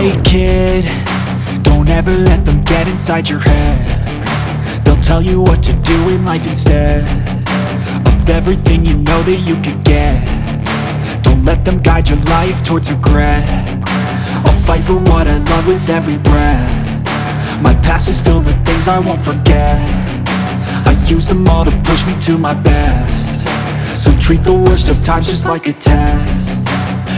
Hey kid, don't ever let them get inside your head. They'll tell you what to do in life instead of everything you know that you could get. Don't let them guide your life towards regret. I'll fight for what I love with every breath. My past is filled with things I won't forget. I use them all to push me to my best. So treat the worst of times just like a test.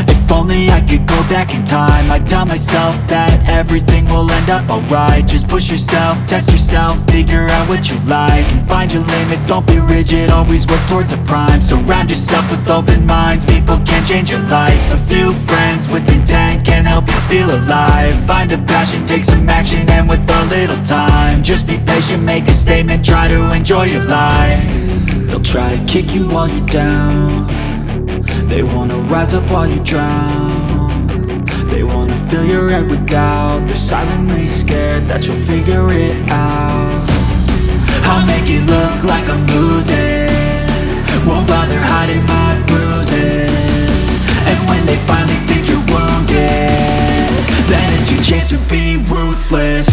If only I could go back in time, I'd tell myself that everything will end up alright. Just push yourself, test yourself, figure out what you like, and find your limits, don't be rigid, always work towards a prime. Surround yourself with open minds, people can change your life. A few friends with intent can help you feel alive. Find a passion, take some action, and with a little time, just be patient, make a statement, try to enjoy your life. They'll try to kick you while you're down. They wanna rise up while you drown. They wanna fill your head with doubt. They're silently scared that you'll figure it out. I'll make it look like I'm losing, won't bother hiding my bruises. And when they finally think you're wounded, then it's your chance to be ruthless.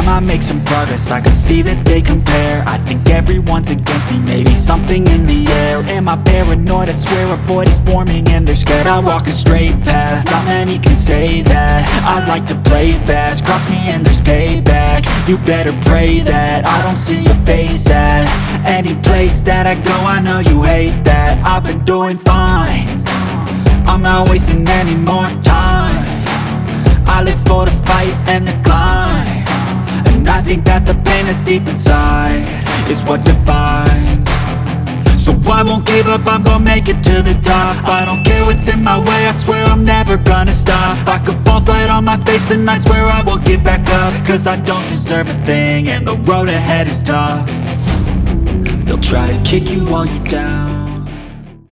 I make some progress, I can see that they compare. I think everyone's against me, maybe something in the air. Am I paranoid? I swear a void is forming and they're scared. I walk a straight path, not many can say that. I like to play fast, cross me and there's payback. You better pray that I don't see your face at any place that I go. I know you hate that. I've been doing fine, I'm not wasting any more time. I live for the fight and the climb, and I think that the pain that's deep inside is what defines. So I won't give up, I'm gonna make it to the top. I don't care what's in my way, I swear I'm never gonna stop. I could fall flat on my face and I swear I will get back up, cause I don't deserve a thing and the road ahead is tough. They'll try to kick you while you're down.